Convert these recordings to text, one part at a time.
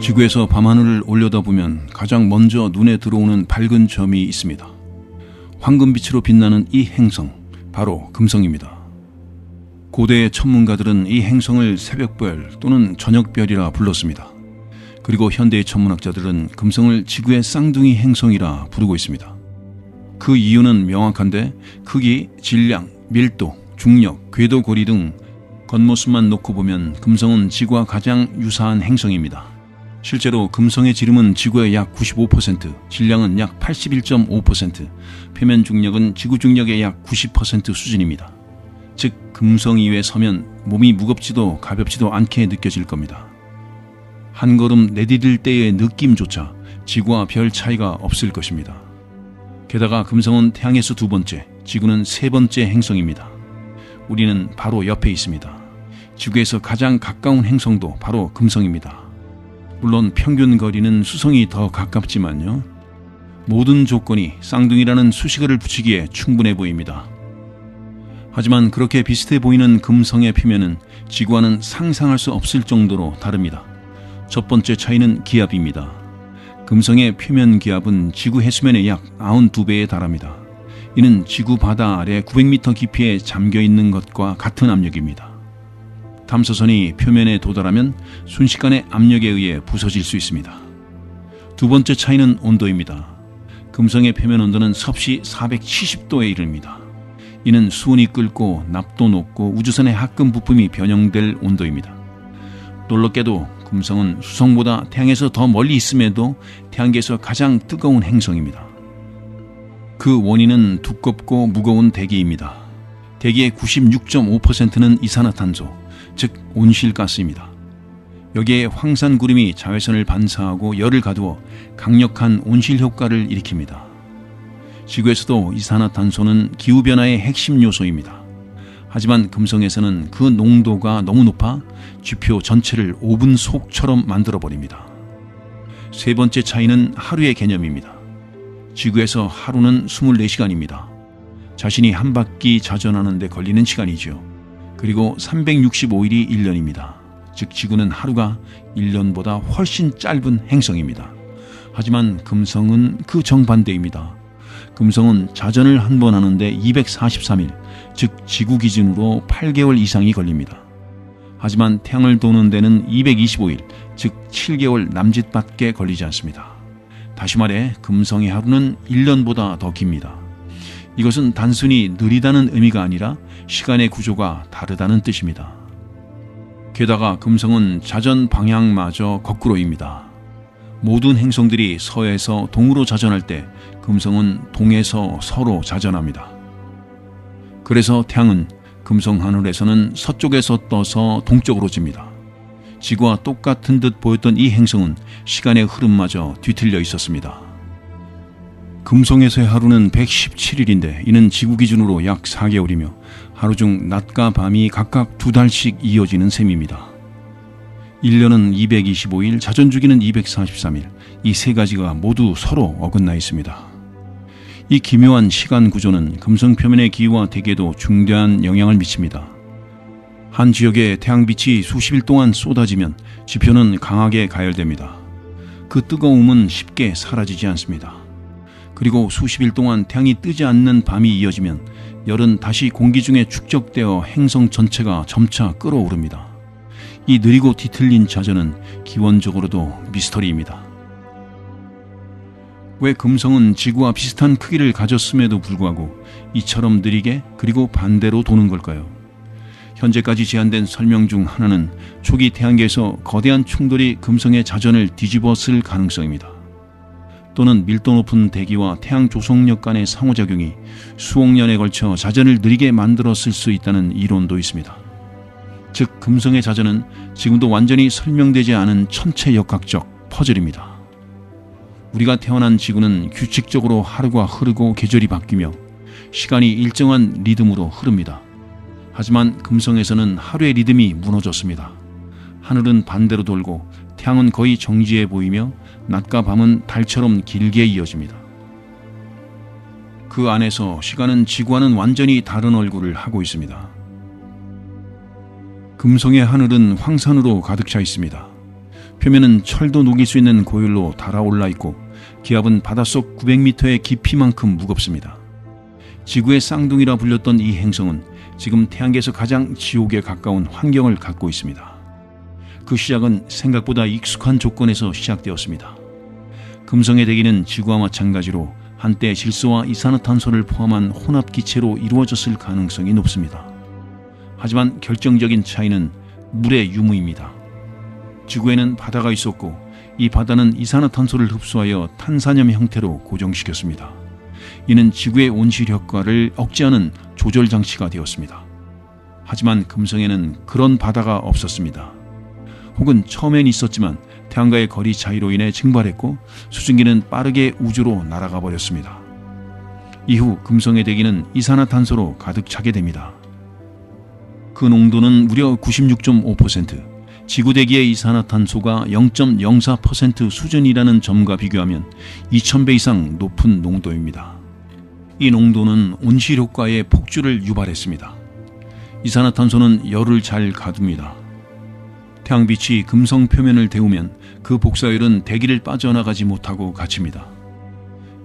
지구에서 밤하늘을 올려다보면 가장 먼저 눈에 들어오는 밝은 점이 있습니다. 황금빛으로 빛나는 이 행성, 바로 금성입니다. 고대의 천문가들은 이 행성을 새벽별 또는 저녁별이라 불렀습니다. 그리고 현대의 천문학자들은 금성을 지구의 쌍둥이 행성이라 부르고 있습니다. 그 이유는 명확한데 크기, 질량, 밀도, 중력, 궤도 고리 등 겉모습만 놓고 보면 금성은 지구와 가장 유사한 행성입니다. 실제로 금성의 지름은 지구의 약 95%, 질량은 약 81.5%, 표면 중력은 지구 중력의 약 90% 수준입니다. 즉 금성 위에 서면 몸이 무겁지도 가볍지도 않게 느껴질 겁니다. 한 걸음 내디딜 때의 느낌조차 지구와 별 차이가 없을 것입니다. 게다가 금성은 태양에서 두 번째, 지구는 세 번째 행성입니다. 우리는 바로 옆에 있습니다. 지구에서 가장 가까운 행성도 바로 금성입니다. 물론 평균 거리는 수성이 더 가깝지만요. 모든 조건이 쌍둥이라는 수식어를 붙이기에 충분해 보입니다. 하지만 그렇게 비슷해 보이는 금성의 표면은 지구와는 상상할 수 없을 정도로 다릅니다. 첫 번째 차이는 기압입니다. 금성의 표면 기압은 지구 해수면의 약 92배에 달합니다. 이는 지구 바다 아래 900m 깊이에 잠겨 있는 것과 같은 압력입니다. 탐사선이 표면에 도달하면 순식간에 압력에 의해 부서질 수 있습니다. 두 번째 차이는 온도입니다. 금성의 표면 온도는 섭씨 470도에 이릅니다. 이는 수온이 끓고 납도 높고 우주선의 합금 부품이 변형될 온도입니다. 놀랍게도 금성은 수성보다 태양에서 더 멀리 있음에도 태양계에서 가장 뜨거운 행성입니다. 그 원인은 두껍고 무거운 대기입니다. 대기의 96.5%는 이산화탄소, 즉 온실가스입니다. 여기에 황산구름이 자외선을 반사하고 열을 가두어 강력한 온실 효과를 일으킵니다. 지구에서도 이산화탄소는 기후변화의 핵심 요소입니다. 하지만 금성에서는 그 농도가 너무 높아 지표 전체를 오븐 속처럼 만들어버립니다. 세 번째 차이는 하루의 개념입니다. 지구에서 하루는 24시간입니다. 자신이 한 바퀴 자전하는 데 걸리는 시간이죠. 그리고 365일이 1년입니다. 즉 지구는 하루가 1년보다 훨씬 짧은 행성입니다. 하지만 금성은 그 정반대입니다. 금성은 자전을 한 번 하는데 243일, 즉 지구 기준으로 8개월 이상이 걸립니다. 하지만 태양을 도는 데는 225일, 즉 7개월 남짓밖에 걸리지 않습니다. 다시 말해 금성의 하루는 1년보다 더 깁니다. 이것은 단순히 느리다는 의미가 아니라 시간의 구조가 다르다는 뜻입니다. 게다가 금성은 자전 방향마저 거꾸로입니다. 모든 행성들이 서에서 동으로 자전할 때 금성은 동에서 서로 자전합니다. 그래서 태양은 금성 하늘에서는 서쪽에서 떠서 동쪽으로 집니다. 지구와 똑같은 듯 보였던 이 행성은 시간의 흐름마저 뒤틀려 있었습니다. 금성에서의 하루는 117일인데 이는 지구 기준으로 약 4개월이며 하루 중 낮과 밤이 각각 2달씩 이어지는 셈입니다. 1년은 225일, 자전주기는 243일, 이 세 가지가 모두 서로 어긋나 있습니다. 이 기묘한 시간 구조는 금성 표면의 기후와 대기에도 중대한 영향을 미칩니다. 한 지역에 태양빛이 수십일 동안 쏟아지면 지표는 강하게 가열됩니다. 그 뜨거움은 쉽게 사라지지 않습니다. 그리고 수십일 동안 태양이 뜨지 않는 밤이 이어지면 열은 다시 공기 중에 축적되어 행성 전체가 점차 끓어오릅니다. 이 느리고 뒤틀린 자전은 기원적으로도 미스터리입니다. 왜 금성은 지구와 비슷한 크기를 가졌음에도 불구하고 이처럼 느리게 그리고 반대로 도는 걸까요? 현재까지 제안된 설명 중 하나는 초기 태양계에서 거대한 충돌이 금성의 자전을 뒤집어 쓸 가능성입니다. 또는 밀도 높은 대기와 태양 조성력 간의 상호작용이 수억 년에 걸쳐 자전을 느리게 만들었을 수 있다는 이론도 있습니다. 즉 금성의 자전은 지금도 완전히 설명되지 않은 천체역학적 퍼즐입니다. 우리가 태어난 지구는 규칙적으로 하루가 흐르고 계절이 바뀌며 시간이 일정한 리듬으로 흐릅니다. 하지만 금성에서는 하루의 리듬이 무너졌습니다. 하늘은 반대로 돌고 태양은 거의 정지해 보이며 낮과 밤은 달처럼 길게 이어집니다. 그 안에서 시간은 지구와는 완전히 다른 얼굴을 하고 있습니다. 금성의 하늘은 황산으로 가득 차 있습니다. 표면은 철도 녹일 수 있는 고열로 달아올라 있고 기압은 바닷속 900m의 깊이만큼 무겁습니다. 지구의 쌍둥이라 불렸던 이 행성은 지금 태양계에서 가장 지옥에 가까운 환경을 갖고 있습니다. 그 시작은 생각보다 익숙한 조건에서 시작되었습니다. 금성의 대기는 지구와 마찬가지로 한때 질소와 이산화탄소를 포함한 혼합기체로 이루어졌을 가능성이 높습니다. 하지만 결정적인 차이는 물의 유무입니다. 지구에는 바다가 있었고 이 바다는 이산화탄소를 흡수하여 탄산염 형태로 고정시켰습니다. 이는 지구의 온실 효과를 억제하는 조절 장치가 되었습니다. 하지만 금성에는 그런 바다가 없었습니다. 혹은 처음엔 있었지만 태양과의 거리 차이로 인해 증발했고 수증기는 빠르게 우주로 날아가 버렸습니다. 이후 금성의 대기는 이산화탄소로 가득 차게 됩니다. 그 농도는 무려 96.5%, 지구 대기의 이산화탄소가 0.04% 수준이라는 점과 비교하면 2000배 이상 높은 농도입니다. 이 농도는 온실 효과의 폭주를 유발했습니다. 이산화탄소는 열을 잘 가둡니다. 태양빛이 금성 표면을 데우면 그 복사열은 대기를 빠져나가지 못하고 갇힙니다.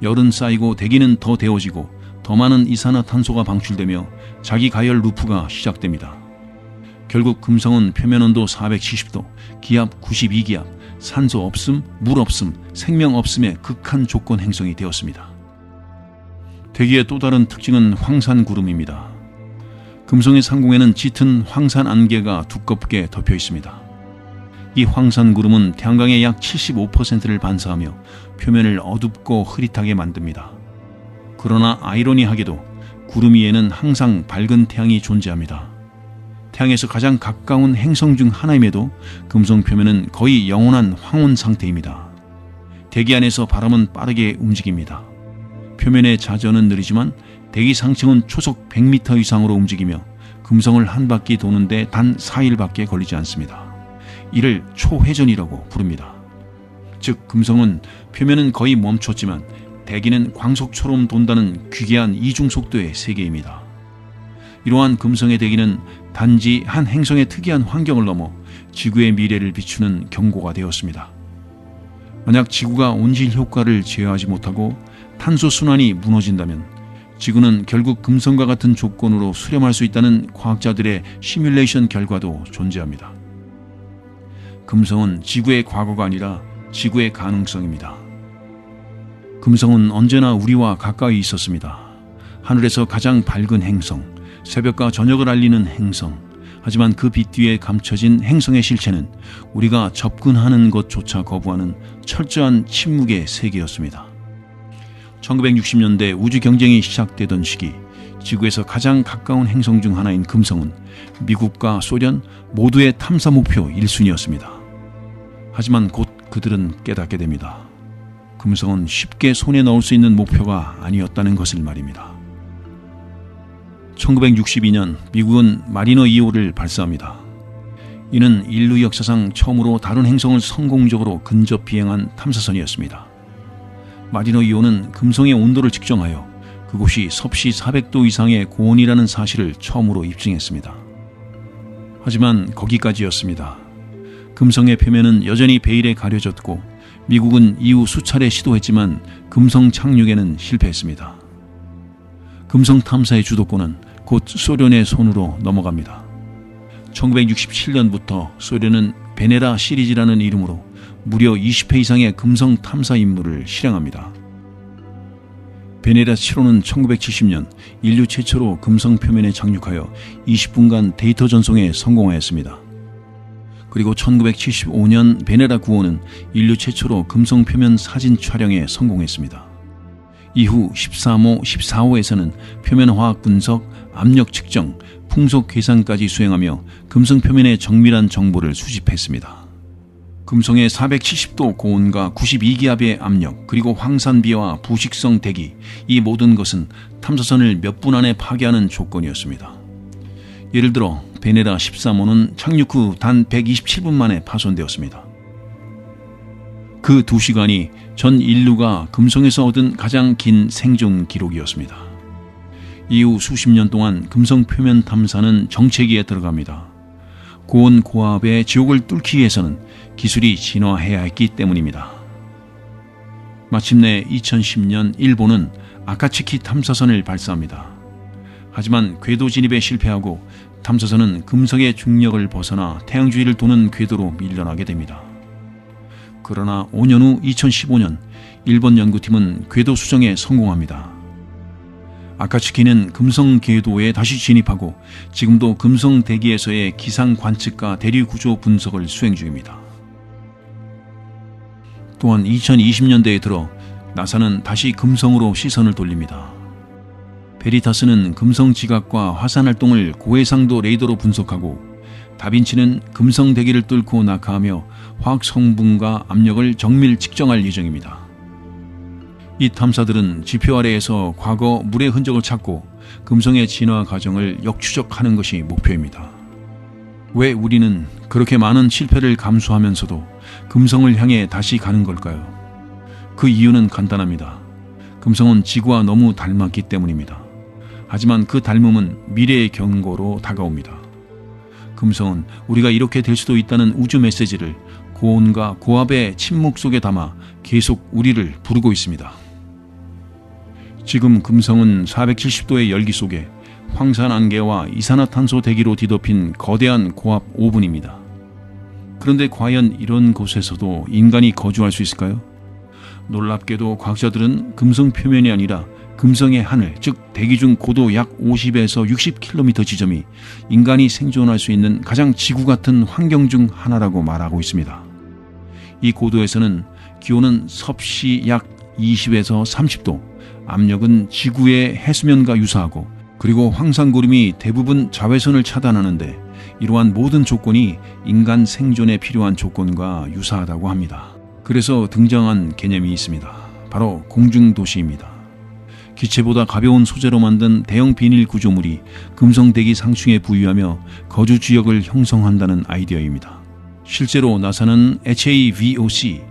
열은 쌓이고 대기는 더 데워지고 더 많은 이산화탄소가 방출되며 자기 가열 루프가 시작됩니다. 결국 금성은 표면 온도 470도, 기압 92기압, 산소 없음, 물 없음, 생명 없음의 극한 조건 행성이 되었습니다. 대기의 또 다른 특징은 황산구름입니다. 금성의 상공에는 짙은 황산 안개가 두껍게 덮여 있습니다. 이 황산구름은 태양광의 약 75%를 반사하며 표면을 어둡고 흐릿하게 만듭니다. 그러나 아이러니하게도 구름 위에는 항상 밝은 태양이 존재합니다. 태양에서 가장 가까운 행성 중 하나임에도 금성 표면은 거의 영원한 황혼 상태입니다. 대기 안에서 바람은 빠르게 움직입니다. 표면의 자전은 느리지만 대기 상층은 초속 100m 이상으로 움직이며 금성을 한 바퀴 도는데 단 4일밖에 걸리지 않습니다. 이를 초회전이라고 부릅니다. 즉 금성은 표면은 거의 멈췄지만 대기는 광속처럼 돈다는 귀계한 이중속도의 세계입니다. 이러한 금성의 대기는 단지 한 행성의 특이한 환경을 넘어 지구의 미래를 비추는 경고가 되었습니다. 만약 지구가 온실 효과를 제어하지 못하고 탄소 순환이 무너진다면 지구는 결국 금성과 같은 조건으로 수렴할 수 있다는 과학자들의 시뮬레이션 결과도 존재합니다. 금성은 지구의 과거가 아니라 지구의 가능성입니다. 금성은 언제나 우리와 가까이 있었습니다. 하늘에서 가장 밝은 행성, 새벽과 저녁을 알리는 행성. 하지만 그 빛 뒤에 감춰진 행성의 실체는 우리가 접근하는 것조차 거부하는 철저한 침묵의 세계였습니다. 1960년대 우주 경쟁이 시작되던 시기, 지구에서 가장 가까운 행성 중 하나인 금성은 미국과 소련 모두의 탐사 목표 1순위였습니다. 하지만 곧 그들은 깨닫게 됩니다. 금성은 쉽게 손에 넣을 수 있는 목표가 아니었다는 것을 말입니다. 1962년 미국은 마리너 2호를 발사합니다. 이는 인류 역사상 처음으로 다른 행성을 성공적으로 근접 비행한 탐사선이었습니다. 마리너 2호는 금성의 온도를 측정하여 그곳이 섭씨 400도 이상의 고온이라는 사실을 처음으로 입증했습니다. 하지만 거기까지였습니다. 금성의 표면은 여전히 베일에 가려졌고 미국은 이후 수차례 시도했지만 금성 착륙에는 실패했습니다. 금성 탐사의 주도권은 곧 소련의 손으로 넘어갑니다. 1967년부터 소련은 베네라 시리즈라는 이름으로 무려 20회 이상의 금성 탐사 임무를 실행합니다. 베네라 7호는 1970년 인류 최초로 금성 표면에 착륙하여 20분간 데이터 전송에 성공하였습니다. 그리고 1975년 베네라 9호는 인류 최초로 금성 표면 사진 촬영에 성공했습니다. 이후 13호, 14호에서는 표면 화학 분석, 압력 측정, 풍속 계산까지 수행하며 금성 표면의 정밀한 정보를 수집했습니다. 금성의 470도 고온과 92기압의 압력, 그리고 황산비와 부식성 대기, 이 모든 것은 탐사선을 몇 분 안에 파괴하는 조건이었습니다. 예를 들어 베네라 13호는 착륙 후 단 127분 만에 파손되었습니다. 그 2시간이 전 인류가 금성에서 얻은 가장 긴 생존 기록이었습니다. 이후 수십 년 동안 금성 표면 탐사는 정체기에 들어갑니다. 고온 고압의 지옥을 뚫기 위해서는 기술이 진화해야 했기 때문입니다. 마침내 2010년 일본은 아카츠키 탐사선을 발사합니다. 하지만 궤도 진입에 실패하고 탐사선은 금성의 중력을 벗어나 태양 주위를 도는 궤도로 밀려나게 됩니다. 그러나 5년 후 2015년 일본 연구팀은 궤도 수정에 성공합니다. 아카츠키는 금성 궤도에 다시 진입하고 지금도 금성 대기에서의 기상 관측과 대류 구조 분석을 수행 중입니다. 또한 2020년대에 들어 나사는 다시 금성으로 시선을 돌립니다. 베리타스는 금성 지각과 화산 활동을 고해상도 레이더로 분석하고 다빈치는 금성 대기를 뚫고 낙하하며 화학 성분과 압력을 정밀 측정할 예정입니다. 이 탐사들은 지표 아래에서 과거 물의 흔적을 찾고 금성의 진화 과정을 역추적하는 것이 목표입니다. 왜 우리는 그렇게 많은 실패를 감수하면서도 금성을 향해 다시 가는 걸까요? 그 이유는 간단합니다. 금성은 지구와 너무 닮았기 때문입니다. 하지만 그 닮음은 미래의 경고로 다가옵니다. 금성은 우리가 이렇게 될 수도 있다는 우주 메시지를 고온과 고압의 침묵 속에 담아 계속 우리를 부르고 있습니다. 지금 금성은 470도의 열기 속에 황산 안개와 이산화탄소 대기로 뒤덮인 거대한 고압 오븐입니다. 그런데 과연 이런 곳에서도 인간이 거주할 수 있을까요? 놀랍게도 과학자들은 금성 표면이 아니라 금성의 하늘, 즉 대기 중 고도 약 50에서 60km 지점이 인간이 생존할 수 있는 가장 지구 같은 환경 중 하나라고 말하고 있습니다. 이 고도에서는 기온은 섭씨 약 20에서 30도, 압력은 지구의 해수면과 유사하고 그리고 황산구름이 대부분 자외선을 차단하는데 이러한 모든 조건이 인간 생존에 필요한 조건과 유사하다고 합니다. 그래서 등장한 개념이 있습니다. 바로 공중도시입니다. 기체보다 가벼운 소재로 만든 대형 비닐 구조물이 금성 대기 상층에 부유하며 거주 지역을 형성한다는 아이디어입니다. 실제로 나사는 HAVOC,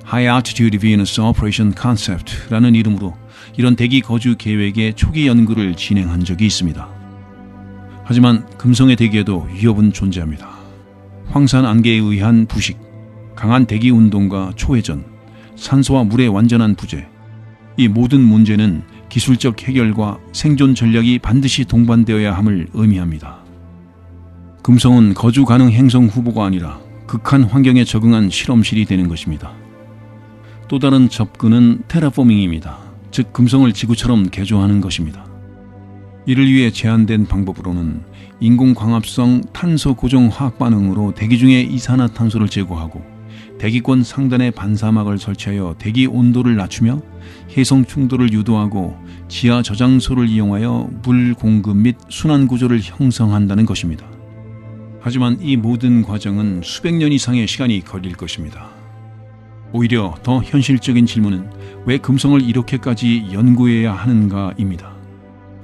High Altitude Venus Operation Concept라는 이름으로 이런 대기 거주 계획의 초기 연구를 진행한 적이 있습니다. 하지만 금성의 대기에도 위협은 존재합니다. 황산 안개에 의한 부식, 강한 대기 운동과 초회전, 산소와 물의 완전한 부재, 이 모든 문제는 기술적 해결과 생존 전략이 반드시 동반되어야 함을 의미합니다. 금성은 거주 가능 행성 후보가 아니라 극한 환경에 적응한 실험실이 되는 것입니다. 또 다른 접근은 테라포밍입니다. 즉 금성을 지구처럼 개조하는 것입니다. 이를 위해 제안된 방법으로는 인공광합성 탄소 고정 화학 반응으로 대기 중의 이산화탄소를 제거하고 대기권 상단에 반사막을 설치하여 대기 온도를 낮추며 해성 충돌을 유도하고 지하 저장소를 이용하여 물 공급 및 순환 구조를 형성한다는 것입니다. 하지만 이 모든 과정은 수백 년 이상의 시간이 걸릴 것입니다. 오히려 더 현실적인 질문은 왜 금성을 이렇게까지 연구해야 하는가입니다.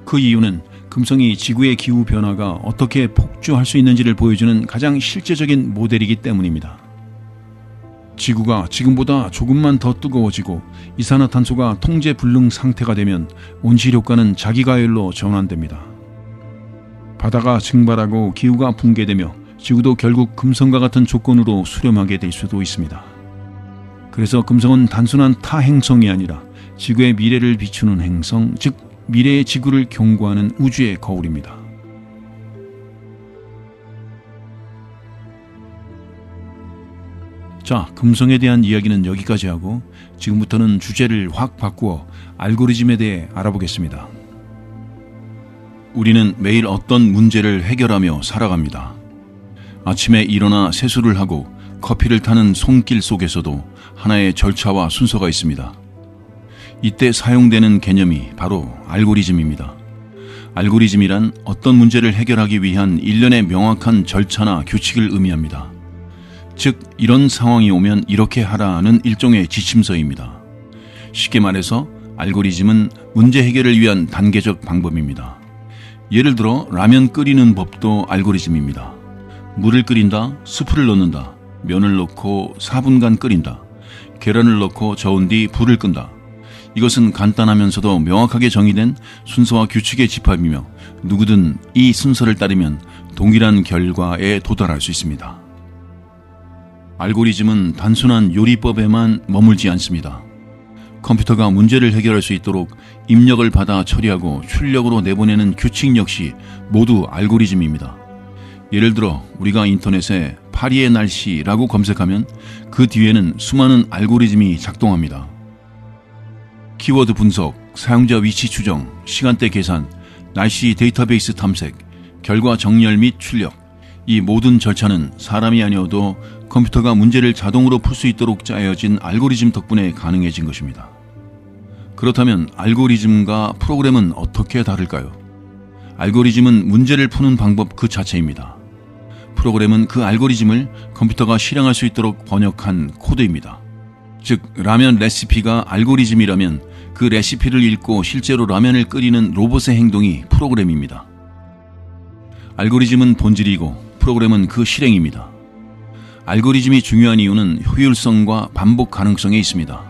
그 이유는 금성이 지구의 기후 변화가 어떻게 폭주할 수 있는지를 보여주는 가장 실제적인 모델이기 때문입니다. 지구가 지금보다 조금만 더 뜨거워지고 이산화탄소가 통제 불능 상태가 되면 온실 효과는 자기가열로 전환됩니다. 바다가 증발하고 기후가 붕괴되며 지구도 결국 금성과 같은 조건으로 수렴하게 될 수도 있습니다. 그래서 금성은 단순한 타행성이 아니라 지구의 미래를 비추는 행성, 즉 미래의 지구를 경고하는 우주의 거울입니다. 자, 금성에 대한 이야기는 여기까지 하고 지금부터는 주제를 확 바꾸어 알고리즘에 대해 알아보겠습니다. 우리는 매일 어떤 문제를 해결하며 살아갑니다. 아침에 일어나 세수를 하고 커피를 타는 손길 속에서도 하나의 절차와 순서가 있습니다. 이때 사용되는 개념이 바로 알고리즘입니다. 알고리즘이란 어떤 문제를 해결하기 위한 일련의 명확한 절차나 규칙을 의미합니다. 즉, 이런 상황이 오면 이렇게 하라는 일종의 지침서입니다. 쉽게 말해서 알고리즘은 문제 해결을 위한 단계적 방법입니다. 예를 들어 라면 끓이는 법도 알고리즘입니다. 물을 끓인다, 스프를 넣는다, 면을 넣고 4분간 끓인다, 계란을 넣고 저은 뒤 불을 끈다. 이것은 간단하면서도 명확하게 정의된 순서와 규칙의 집합이며 누구든 이 순서를 따르면 동일한 결과에 도달할 수 있습니다. 알고리즘은 단순한 요리법에만 머물지 않습니다. 컴퓨터가 문제를 해결할 수 있도록 입력을 받아 처리하고 출력으로 내보내는 규칙 역시 모두 알고리즘입니다. 예를 들어 우리가 인터넷에 파리의 날씨라고 검색하면 그 뒤에는 수많은 알고리즘이 작동합니다. 키워드 분석, 사용자 위치 추정, 시간대 계산, 날씨 데이터베이스 탐색, 결과 정렬 및 출력. 이 모든 절차는 사람이 아니어도 컴퓨터가 문제를 자동으로 풀 수 있도록 짜여진 알고리즘 덕분에 가능해진 것입니다. 그렇다면 알고리즘과 프로그램은 어떻게 다를까요? 알고리즘은 문제를 푸는 방법 그 자체입니다. 프로그램은 그 알고리즘을 컴퓨터가 실행할 수 있도록 번역한 코드입니다. 즉, 라면 레시피가 알고리즘이라면 그 레시피를 읽고 실제로 라면을 끓이는 로봇의 행동이 프로그램입니다. 알고리즘은 본질이고 프로그램은 그 실행입니다. 알고리즘이 중요한 이유는 효율성과 반복 가능성에 있습니다.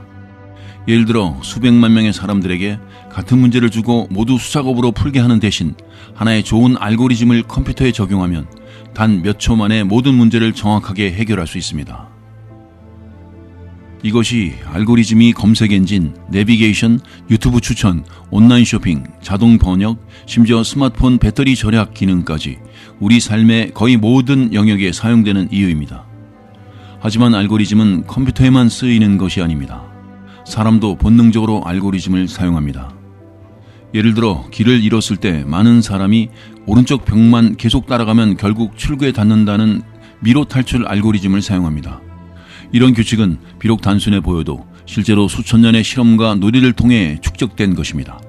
예를 들어 수백만 명의 사람들에게 같은 문제를 주고 모두 수작업으로 풀게 하는 대신 하나의 좋은 알고리즘을 컴퓨터에 적용하면 단 몇 초 만에 모든 문제를 정확하게 해결할 수 있습니다. 이것이 알고리즘이 검색 엔진, 내비게이션, 유튜브 추천, 온라인 쇼핑, 자동 번역, 심지어 스마트폰 배터리 절약 기능까지 우리 삶의 거의 모든 영역에 사용되는 이유입니다. 하지만 알고리즘은 컴퓨터에만 쓰이는 것이 아닙니다. 사람도 본능적으로 알고리즘을 사용합니다. 예를 들어 길을 잃었을 때 많은 사람이 오른쪽 벽만 계속 따라가면 결국 출구에 닿는다는 미로 탈출 알고리즘을 사용합니다. 이런 규칙은 비록 단순해 보여도 실제로 수천 년의 실험과 논리를 통해 축적된 것입니다.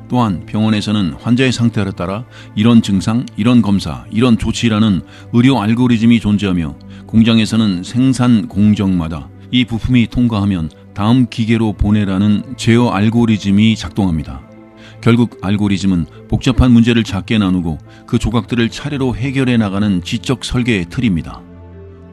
또한 병원에서는 환자의 상태에 따라 이런 증상, 이런 검사, 이런 조치라는 의료 알고리즘이 존재하며 공장에서는 생산 공정마다 이 부품이 통과하면 다음 기계로 보내라는 제어 알고리즘이 작동합니다. 결국 알고리즘은 복잡한 문제를 작게 나누고 그 조각들을 차례로 해결해 나가는 지적 설계의 틀입니다.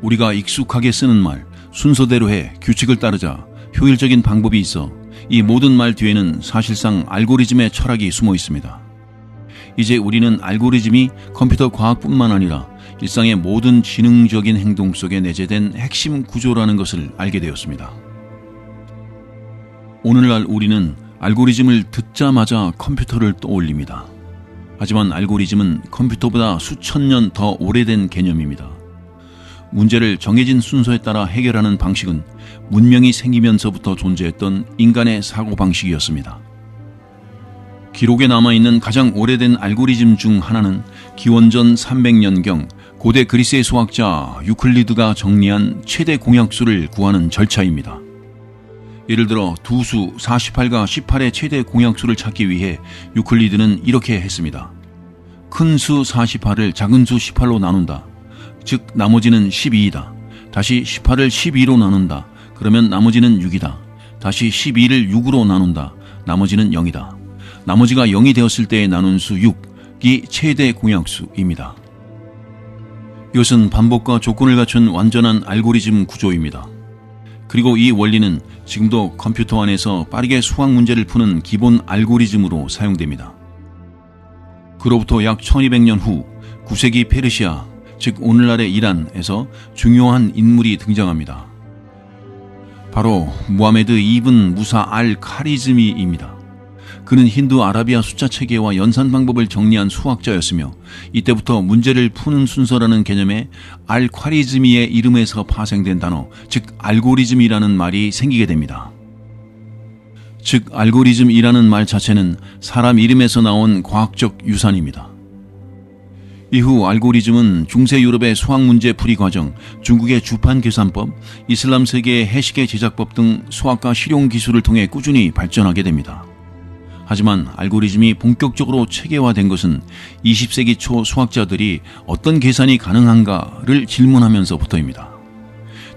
우리가 익숙하게 쓰는 말, 순서대로 해, 규칙을 따르자, 효율적인 방법이 있어. 이 모든 말 뒤에는 사실상 알고리즘의 철학이 숨어 있습니다. 이제 우리는 알고리즘이 컴퓨터 과학뿐만 아니라 일상의 모든 지능적인 행동 속에 내재된 핵심 구조라는 것을 알게 되었습니다. 오늘날 우리는 알고리즘을 듣자마자 컴퓨터를 떠올립니다. 하지만 알고리즘은 컴퓨터보다 수천 년 더 오래된 개념입니다. 문제를 정해진 순서에 따라 해결하는 방식은 문명이 생기면서부터 존재했던 인간의 사고방식이었습니다. 기록에 남아있는 가장 오래된 알고리즘 중 하나는 기원전 300년경 고대 그리스의 수학자 유클리드가 정리한 최대 공약수를 구하는 절차입니다. 예를 들어 두 수 48과 18의 최대 공약수를 찾기 위해 유클리드는 이렇게 했습니다. 큰 수 48을 작은 수 18로 나눈다. 즉 나머지는 12이다. 다시 18을 12로 나눈다. 그러면 나머지는 6이다. 다시 12를 6으로 나눈다. 나머지는 0이다. 나머지가 0이 되었을 때에 나눈 수 6이 최대 공약수입니다. 이것은 반복과 조건을 갖춘 완전한 알고리즘 구조입니다. 그리고 이 원리는 지금도 컴퓨터 안에서 빠르게 수학 문제를 푸는 기본 알고리즘으로 사용됩니다. 그로부터 약 1200년 후 9세기 페르시아, 즉 오늘날의 이란에서 중요한 인물이 등장합니다. 바로 무하메드 이븐 무사 알 카리즈미입니다. 그는 힌두 아라비아 숫자 체계와 연산 방법을 정리한 수학자였으며 이때부터 문제를 푸는 순서라는 개념에 알 콰리즈미의 이름에서 파생된 단어, 즉 알고리즘이라는 말이 생기게 됩니다. 즉 알고리즘이라는 말 자체는 사람 이름에서 나온 과학적 유산입니다. 이후 알고리즘은 중세 유럽의 수학 문제 풀이 과정, 중국의 주판 계산법, 이슬람 세계의 해시계 제작법 등 수학과 실용 기술을 통해 꾸준히 발전하게 됩니다. 하지만 알고리즘이 본격적으로 체계화된 것은 20세기 초 수학자들이 어떤 계산이 가능한가를 질문하면서부터입니다.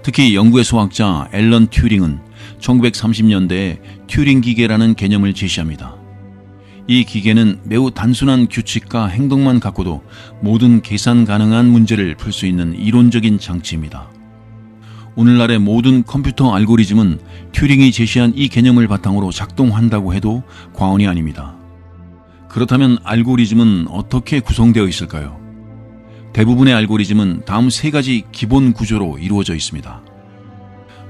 특히 영국의 수학자 앨런 튜링은 1930년대에 튜링 기계라는 개념을 제시합니다. 이 기계는 매우 단순한 규칙과 행동만 갖고도 모든 계산 가능한 문제를 풀 수 있는 이론적인 장치입니다. 오늘날의 모든 컴퓨터 알고리즘은 튜링이 제시한 이 개념을 바탕으로 작동한다고 해도 과언이 아닙니다. 그렇다면 알고리즘은 어떻게 구성되어 있을까요? 대부분의 알고리즘은 다음 세 가지 기본 구조로 이루어져 있습니다.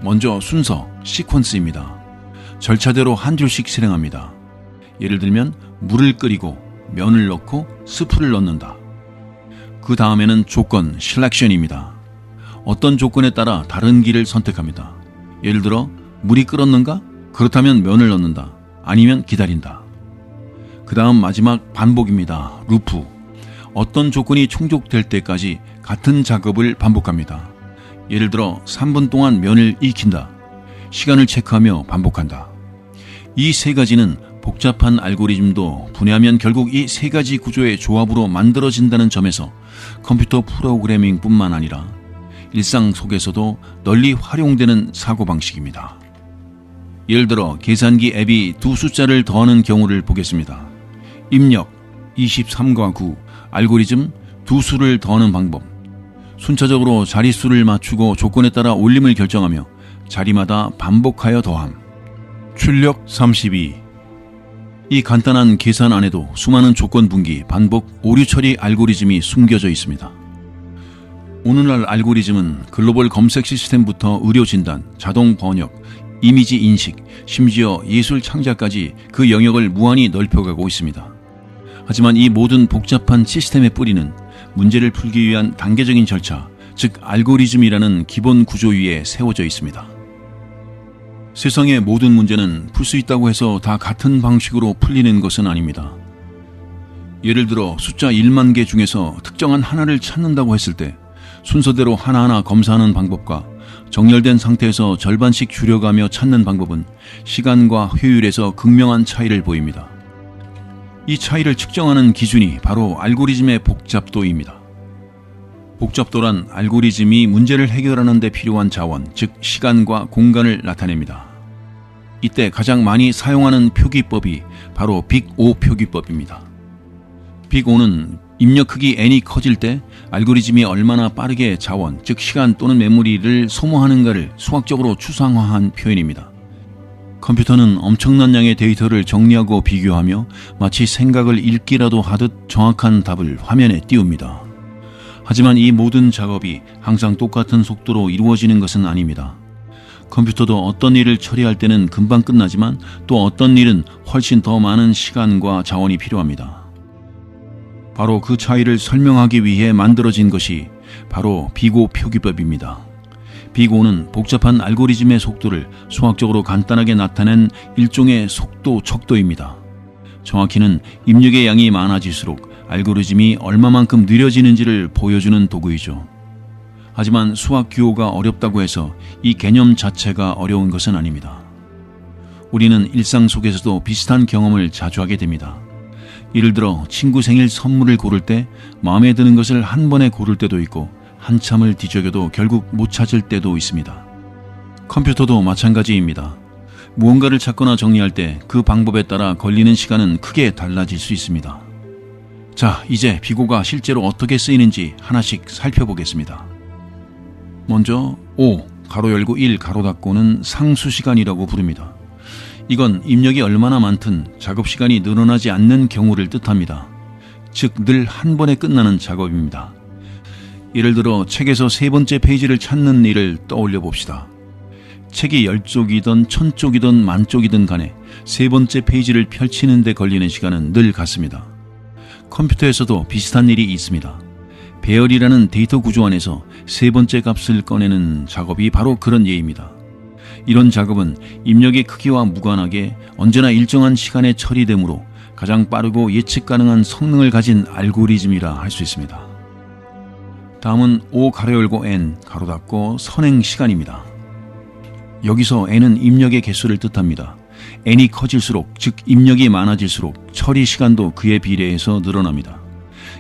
먼저 순서, 시퀀스입니다. 절차대로 한 줄씩 실행합니다. 예를 들면 물을 끓이고 면을 넣고 스프를 넣는다. 그 다음에는 조건, 셀렉션입니다. 어떤 조건에 따라 다른 길을 선택합니다. 예를 들어 물이 끓었는가? 그렇다면 면을 넣는다. 아니면 기다린다. 그 다음 마지막 반복입니다. 루프. 어떤 조건이 충족될 때까지 같은 작업을 반복합니다. 예를 들어 3분 동안 면을 익힌다. 시간을 체크하며 반복한다. 이 세 가지는 복잡한 알고리즘도 분해하면 결국 이 세 가지 구조의 조합으로 만들어진다는 점에서 컴퓨터 프로그래밍뿐만 아니라 일상 속에서도 널리 활용되는 사고방식입니다. 예를 들어 계산기 앱이 두 숫자를 더하는 경우를 보겠습니다. 입력 23과 9, 알고리즘 두 수를 더하는 방법. 순차적으로 자릿수를 맞추고 조건에 따라 올림을 결정하며 자리마다 반복하여 더함. 출력 32. 이 간단한 계산 안에도 수많은 조건 분기, 반복, 오류 처리 알고리즘이 숨겨져 있습니다. 오늘날 알고리즘은 글로벌 검색 시스템부터 의료 진단, 자동 번역, 이미지 인식, 심지어 예술 창작까지 그 영역을 무한히 넓혀가고 있습니다. 하지만 이 모든 복잡한 시스템의 뿌리는 문제를 풀기 위한 단계적인 절차, 즉 알고리즘이라는 기본 구조 위에 세워져 있습니다. 세상의 모든 문제는 풀 수 있다고 해서 다 같은 방식으로 풀리는 것은 아닙니다. 예를 들어 숫자 1만 개 중에서 특정한 하나를 찾는다고 했을 때 순서대로 하나하나 검사하는 방법과 정렬된 상태에서 절반씩 줄여가며 찾는 방법은 시간과 효율에서 극명한 차이를 보입니다. 이 차이를 측정하는 기준이 바로 알고리즘의 복잡도입니다. 복잡도란 알고리즘이 문제를 해결하는 데 필요한 자원, 즉 시간과 공간을 나타냅니다. 이때 가장 많이 사용하는 표기법이 바로 빅 O 표기법입니다. 빅 O는 입력 크기 n이 커질 때 알고리즘이 얼마나 빠르게 자원, 즉 시간 또는 메모리를 소모하는가를 수학적으로 추상화한 표현입니다. 컴퓨터는 엄청난 양의 데이터를 정리하고 비교하며 마치 생각을 읽기라도 하듯 정확한 답을 화면에 띄웁니다. 하지만 이 모든 작업이 항상 똑같은 속도로 이루어지는 것은 아닙니다. 컴퓨터도 어떤 일을 처리할 때는 금방 끝나지만 또 어떤 일은 훨씬 더 많은 시간과 자원이 필요합니다. 바로 그 차이를 설명하기 위해 만들어진 것이 바로 빅 O 표기법입니다. 빅 O는 복잡한 알고리즘의 속도를 수학적으로 간단하게 나타낸 일종의 속도 척도입니다. 정확히는 입력의 양이 많아질수록 알고리즘이 얼마만큼 느려지는지를 보여주는 도구이죠. 하지만 수학 규호가 어렵다고 해서 이 개념 자체가 어려운 것은 아닙니다. 우리는 일상 속에서도 비슷한 경험을 자주 하게 됩니다. 예를 들어 친구 생일 선물을 고를 때 마음에 드는 것을 한 번에 고를 때도 있고 한참을 뒤적여도 결국 못 찾을 때도 있습니다. 컴퓨터도 마찬가지입니다. 무언가를 찾거나 정리할 때 그 방법에 따라 걸리는 시간은 크게 달라질 수 있습니다. 자, 이제 빅 O가 실제로 어떻게 쓰이는지 하나씩 살펴보겠습니다. 먼저 O, 가로 열고 1, 가로 닫고는 상수시간이라고 부릅니다. 이건 입력이 얼마나 많든 작업 시간이 늘어나지 않는 경우를 뜻합니다. 즉 늘 한 번에 끝나는 작업입니다. 예를 들어 책에서 세 번째 페이지를 찾는 일을 떠올려 봅시다. 책이 10쪽이든 1000쪽이든 만쪽이든 간에 세 번째 페이지를 펼치는 데 걸리는 시간은 늘 같습니다. 컴퓨터에서도 비슷한 일이 있습니다. 배열이라는 데이터 구조 안에서 세 번째 값을 꺼내는 작업이 바로 그런 예입니다. 이런 작업은 입력의 크기와 무관하게 언제나 일정한 시간에 처리되므로 가장 빠르고 예측 가능한 성능을 가진 알고리즘이라 할 수 있습니다. 다음은 O 가로 열고 N 가로 닫고 선행 시간입니다. 여기서 N은 입력의 개수를 뜻합니다. N이 커질수록, 즉 입력이 많아질수록 처리 시간도 그에 비례해서 늘어납니다.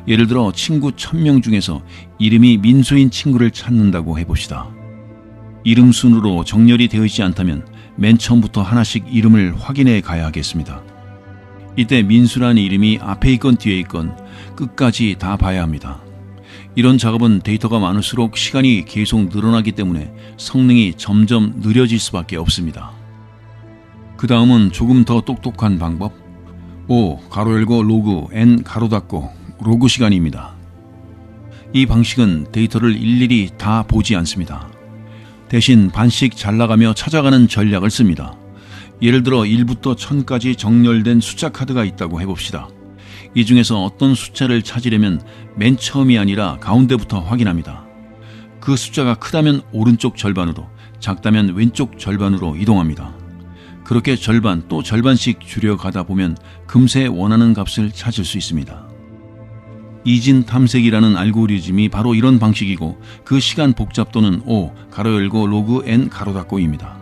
예를 들어 친구 1000명 중에서 이름이 민수인 친구를 찾는다고 해봅시다. 이름 순으로 정렬이 되어 있지 않다면 맨 처음부터 하나씩 이름을 확인해 가야 하겠습니다. 이때 민수라는 이름이 앞에 있건 뒤에 있건 끝까지 다 봐야 합니다. 이런 작업은 데이터가 많을수록 시간이 계속 늘어나기 때문에 성능이 점점 느려질 수밖에 없습니다. 그 다음은 조금 더 똑똑한 방법, O 가로 열고 로그 N 가로 닫고 로그 시간입니다. 이 방식은 데이터를 일일이 다 보지 않습니다. 대신 반씩 잘라가며 찾아가는 전략을 씁니다. 예를 들어 1부터 1000까지 정렬된 숫자 카드가 있다고 해봅시다. 이 중에서 어떤 숫자를 찾으려면 맨 처음이 아니라 가운데부터 확인합니다. 그 숫자가 크다면 오른쪽 절반으로, 작다면 왼쪽 절반으로 이동합니다. 그렇게 절반 또 절반씩 줄여가다 보면 금세 원하는 값을 찾을 수 있습니다. 이진 탐색이라는 알고리즘이 바로 이런 방식이고 그 시간 복잡도는 O 가로 열고 로그 n 가로 닫고입니다.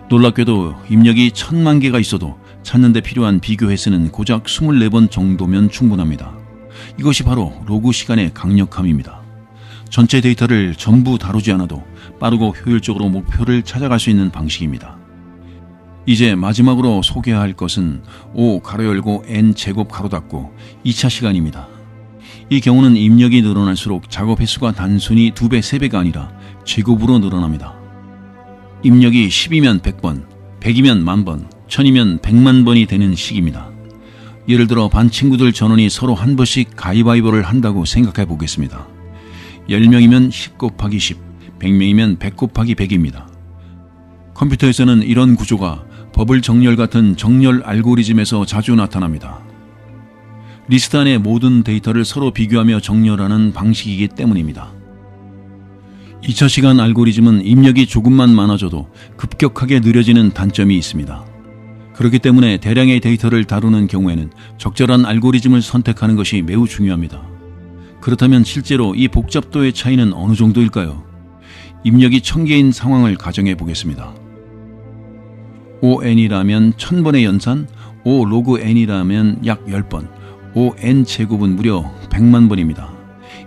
놀랍게도 입력이 1000만 개가 있어도 찾는 데 필요한 비교 횟수는 고작 24번 정도면 충분합니다. 이것이 바로 로그 시간의 강력함입니다. 전체 데이터를 전부 다루지 않아도 빠르고 효율적으로 목표를 찾아갈 수 있는 방식입니다. 이제 마지막으로 소개할 것은 O 가로 열고 n 제곱 가로 닫고 2차 시간입니다. 이 경우는 입력이 늘어날수록 작업 횟수가 단순히 2배, 3배가 아니라 제곱으로 늘어납니다. 입력이 10이면 100번, 100이면 10,000번, 1000이면 100만 번이 되는 시기입니다. 예를 들어 반 친구들 전원이 서로 한 번씩 가위바위보를 한다고 생각해 보겠습니다. 10명이면 10 곱하기 10, 100명이면 100 곱하기 100입니다. 컴퓨터에서는 이런 구조가 버블 정렬 같은 정렬 알고리즘에서 자주 나타납니다. 리스트 안의 모든 데이터를 서로 비교하며 정렬하는 방식이기 때문입니다. 2차 시간 알고리즘은 입력이 조금만 많아져도 급격하게 느려지는 단점이 있습니다. 그렇기 때문에 대량의 데이터를 다루는 경우에는 적절한 알고리즘을 선택하는 것이 매우 중요합니다. 그렇다면 실제로 이 복잡도의 차이는 어느 정도일까요? 입력이 1000개인 상황을 가정해 보겠습니다. ON이라면 1000번의 연산, O 로그 n이라면 약 10번, ON 제곱은 무려 100만 번입니다.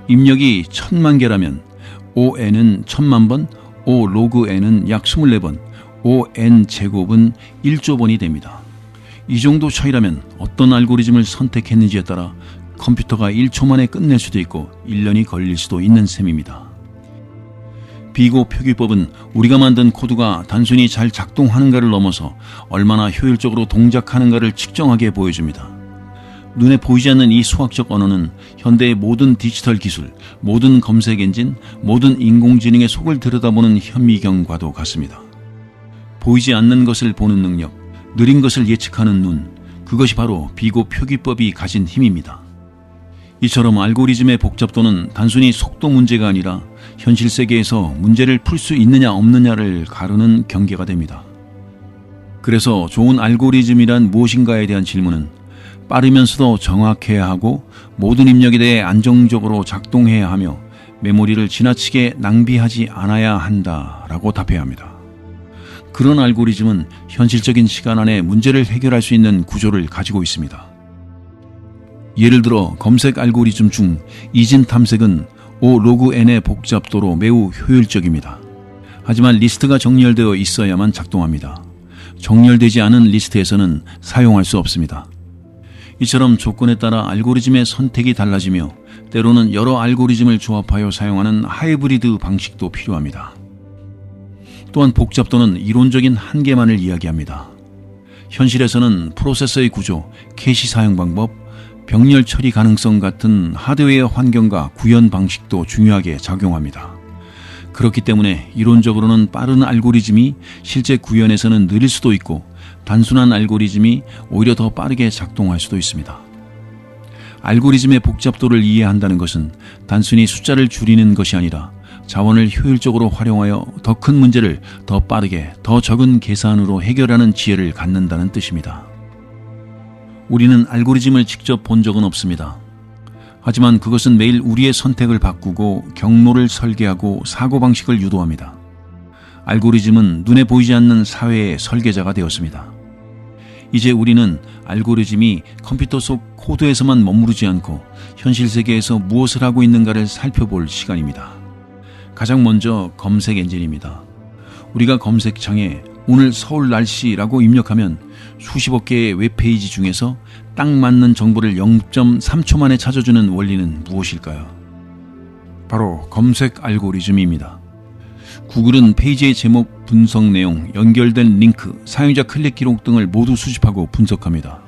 입력이 1000만 개라면 ON은 1000만 번, O 로그 n은 약 24번, ON 제곱은 1조 번이 됩니다. 이 정도 차이라면 어떤 알고리즘을 선택했는지에 따라 컴퓨터가 1초 만에 끝낼 수도 있고 1년이 걸릴 수도 있는 셈입니다. 비고 표기법은 우리가 만든 코드가 단순히 잘 작동하는가를 넘어서 얼마나 효율적으로 동작하는가를 측정하게 보여줍니다. 눈에 보이지 않는 이 수학적 언어는 현대의 모든 디지털 기술, 모든 검색 엔진, 모든 인공지능의 속을 들여다보는 현미경과도 같습니다. 보이지 않는 것을 보는 능력, 느린 것을 예측하는 눈, 그것이 바로 비고 표기법이 가진 힘입니다. 이처럼 알고리즘의 복잡도는 단순히 속도 문제가 아니라 현실 세계에서 문제를 풀 수 있느냐 없느냐를 가르는 경계가 됩니다. 그래서 좋은 알고리즘이란 무엇인가에 대한 질문은 빠르면서도 정확해야 하고 모든 입력에 대해 안정적으로 작동해야 하며 메모리를 지나치게 낭비하지 않아야 한다라고 답해야 합니다. 그런 알고리즘은 현실적인 시간 안에 문제를 해결할 수 있는 구조를 가지고 있습니다. 예를 들어 검색 알고리즘 중 이진 탐색은 O 로그 n의 복잡도로 매우 효율적입니다. 하지만 리스트가 정렬되어 있어야만 작동합니다. 정렬되지 않은 리스트에서는 사용할 수 없습니다. 이처럼 조건에 따라 알고리즘의 선택이 달라지며 때로는 여러 알고리즘을 조합하여 사용하는 하이브리드 방식도 필요합니다. 또한 복잡도는 이론적인 한계만을 이야기합니다. 현실에서는 프로세서의 구조, 캐시 사용 방법, 병렬 처리 가능성 같은 하드웨어 환경과 구현 방식도 중요하게 작용합니다. 그렇기 때문에 이론적으로는 빠른 알고리즘이 실제 구현에서는 느릴 수도 있고 단순한 알고리즘이 오히려 더 빠르게 작동할 수도 있습니다. 알고리즘의 복잡도를 이해한다는 것은 단순히 숫자를 줄이는 것이 아니라 자원을 효율적으로 활용하여 더 큰 문제를 더 빠르게 더 적은 계산으로 해결하는 지혜를 갖는다는 뜻입니다. 우리는 알고리즘을 직접 본 적은 없습니다. 하지만 그것은 매일 우리의 선택을 바꾸고 경로를 설계하고 사고방식을 유도합니다. 알고리즘은 눈에 보이지 않는 사회의 설계자가 되었습니다. 이제 우리는 알고리즘이 컴퓨터 속 코드에서만 머무르지 않고 현실 세계에서 무엇을 하고 있는가를 살펴볼 시간입니다. 가장 먼저 검색 엔진입니다. 우리가 검색창에 오늘 서울 날씨라고 입력하면 수십억 개의 웹페이지 중에서 딱 맞는 정보를 0.3초 만에 찾아주는 원리는 무엇일까요? 바로 검색 알고리즘입니다. 구글은 페이지의 제목, 분석 내용, 연결된 링크, 사용자 클릭 기록 등을 모두 수집하고 분석합니다.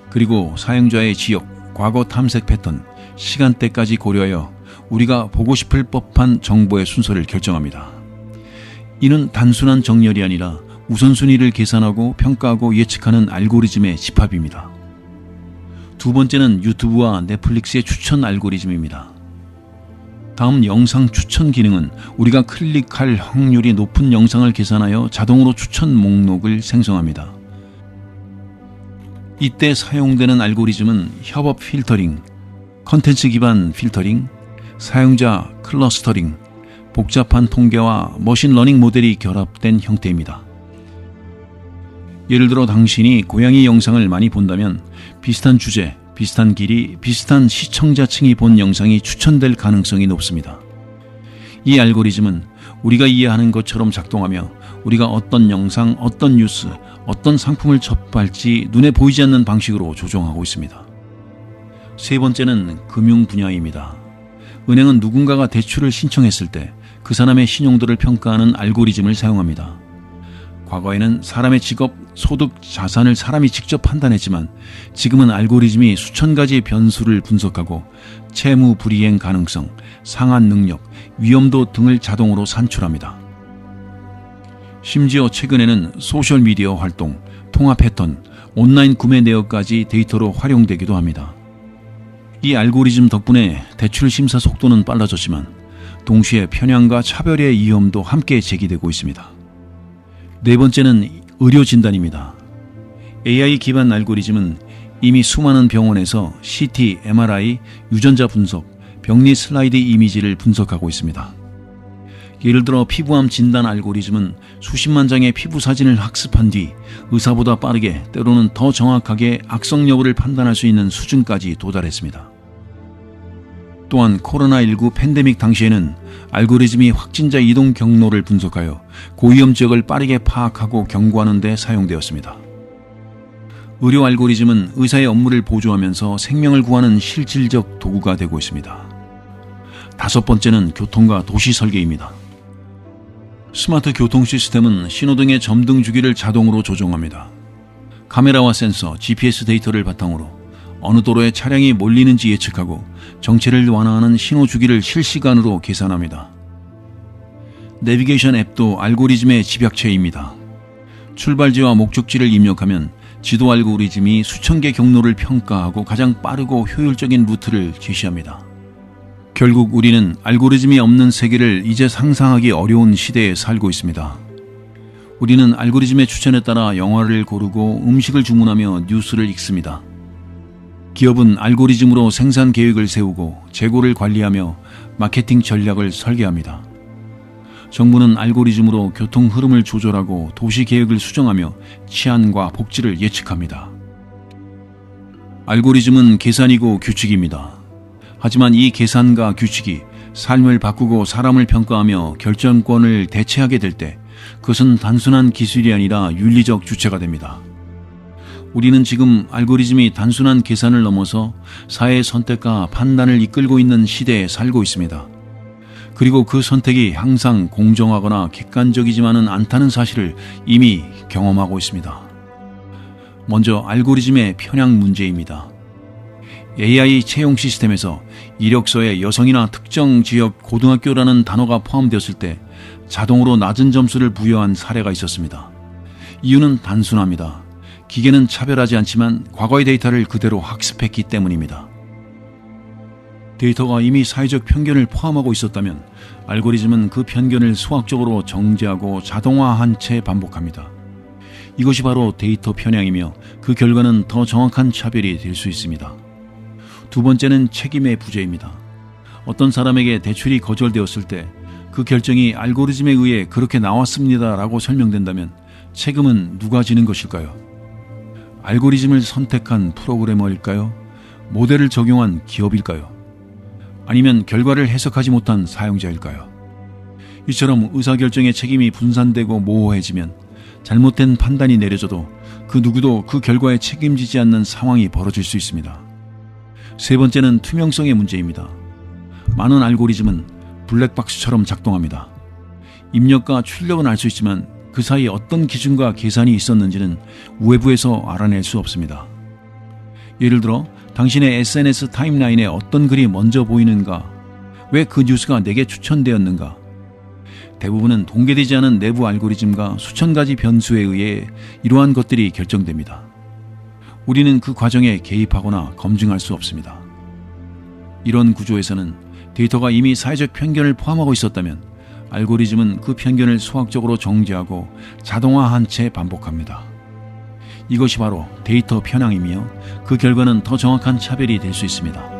그리고 사용자의 지역, 과거 탐색 패턴, 시간대까지 고려하여 우리가 보고 싶을 법한 정보의 순서를 결정합니다. 이는 단순한 정렬이 아니라 우선순위를 계산하고 평가하고 예측하는 알고리즘의 집합입니다. 두 번째는 유튜브와 넷플릭스의 추천 알고리즘입니다. 다음 영상 추천 기능은 우리가 클릭할 확률이 높은 영상을 계산하여 자동으로 추천 목록을 생성합니다. 이때 사용되는 알고리즘은 협업 필터링, 컨텐츠 기반 필터링, 사용자 클러스터링, 복잡한 통계와 머신러닝 모델이 결합된 형태입니다. 예를 들어 당신이 고양이 영상을 많이 본다면 비슷한 주제, 비슷한 길이, 비슷한 시청자층이 본 영상이 추천될 가능성이 높습니다. 이 알고리즘은 우리가 이해하는 것처럼 작동하며 우리가 어떤 영상, 어떤 뉴스, 어떤 상품을 접할지 눈에 보이지 않는 방식으로 조종하고 있습니다. 세 번째는 금융 분야입니다. 은행은 누군가가 대출을 신청했을 때 그 사람의 신용도를 평가하는 알고리즘을 사용합니다. 과거에는 사람의 직업, 소득, 자산을 사람이 직접 판단했지만 지금은 알고리즘이 수천 가지 변수를 분석하고 채무 불이행 가능성, 상환 능력, 위험도 등을 자동으로 산출합니다. 심지어 최근에는 소셜미디어 활동, 통화 패턴, 온라인 구매 내역까지 데이터로 활용되기도 합니다. 이 알고리즘 덕분에 대출 심사 속도는 빨라졌지만 동시에 편향과 차별의 위험도 함께 제기되고 있습니다. 네 번째는 의료 진단입니다. AI 기반 알고리즘은 이미 수많은 병원에서 CT, MRI, 유전자 분석, 병리 슬라이드 이미지를 분석하고 있습니다. 예를 들어 피부암 진단 알고리즘은 수십만 장의 피부 사진을 학습한 뒤 의사보다 빠르게 때로는 더 정확하게 악성 여부를 판단할 수 있는 수준까지 도달했습니다. 또한 코로나19 팬데믹 당시에는 알고리즘이 확진자 이동 경로를 분석하여 고위험 지역을 빠르게 파악하고 경고하는 데 사용되었습니다. 의료 알고리즘은 의사의 업무를 보조하면서 생명을 구하는 실질적 도구가 되고 있습니다. 다섯 번째는 교통과 도시 설계입니다. 스마트 교통 시스템은 신호등의 점등 주기를 자동으로 조정합니다. 카메라와 센서, GPS 데이터를 바탕으로 어느 도로에 차량이 몰리는지 예측하고 정체를 완화하는 신호 주기를 실시간으로 계산합니다. 내비게이션 앱도 알고리즘의 집약체입니다. 출발지와 목적지를 입력하면 지도 알고리즘이 수천 개 경로를 평가하고 가장 빠르고 효율적인 루트를 제시합니다. 결국 우리는 알고리즘이 없는 세계를 이제 상상하기 어려운 시대에 살고 있습니다. 우리는 알고리즘의 추천에 따라 영화를 고르고 음식을 주문하며 뉴스를 읽습니다. 기업은 알고리즘으로 생산 계획을 세우고 재고를 관리하며 마케팅 전략을 설계합니다. 정부는 알고리즘으로 교통 흐름을 조절하고 도시 계획을 수정하며 치안과 복지를 예측합니다. 알고리즘은 계산이고 규칙입니다. 하지만 이 계산과 규칙이 삶을 바꾸고 사람을 평가하며 결정권을 대체하게 될 때 그것은 단순한 기술이 아니라 윤리적 주체가 됩니다. 우리는 지금 알고리즘이 단순한 계산을 넘어서 사회의 선택과 판단을 이끌고 있는 시대에 살고 있습니다. 그리고 그 선택이 항상 공정하거나 객관적이지만은 않다는 사실을 이미 경험하고 있습니다. 먼저 알고리즘의 편향 문제입니다. AI 채용 시스템에서 이력서에 여성이나 특정 지역 고등학교라는 단어가 포함되었을 때 자동으로 낮은 점수를 부여한 사례가 있었습니다. 이유는 단순합니다. 기계는 차별하지 않지만 과거의 데이터를 그대로 학습했기 때문입니다. 데이터가 이미 사회적 편견을 포함하고 있었다면 알고리즘은 그 편견을 수학적으로 정제하고 자동화한 채 반복합니다. 이것이 바로 데이터 편향이며 그 결과는 더 정확한 차별이 될 수 있습니다. 두 번째는 책임의 부재입니다. 어떤 사람에게 대출이 거절되었을 때 그 결정이 알고리즘에 의해 그렇게 나왔습니다라고 설명된다면 책임은 누가 지는 것일까요? 알고리즘을 선택한 프로그래머일까요? 모델을 적용한 기업일까요? 아니면 결과를 해석하지 못한 사용자일까요? 이처럼 의사결정의 책임이 분산되고 모호해지면 잘못된 판단이 내려져도 그 누구도 그 결과에 책임지지 않는 상황이 벌어질 수 있습니다. 세 번째는 투명성의 문제입니다. 많은 알고리즘은 블랙박스처럼 작동합니다. 입력과 출력은 알 수 있지만 그 사이 어떤 기준과 계산이 있었는지는 외부에서 알아낼 수 없습니다. 예를 들어 당신의 SNS 타임라인에 어떤 글이 먼저 보이는가, 왜 그 뉴스가 내게 추천되었는가? 대부분은 공개되지 않은 내부 알고리즘과 수천 가지 변수에 의해 이러한 것들이 결정됩니다. 우리는 그 과정에 개입하거나 검증할 수 없습니다. 이런 구조에서는 데이터가 이미 사회적 편견을 포함하고 있었다면 알고리즘은 그 편견을 수학적으로 정제하고 자동화한 채 반복합니다. 이것이 바로 데이터 편향이며 그 결과는 더 정확한 차별이 될 수 있습니다.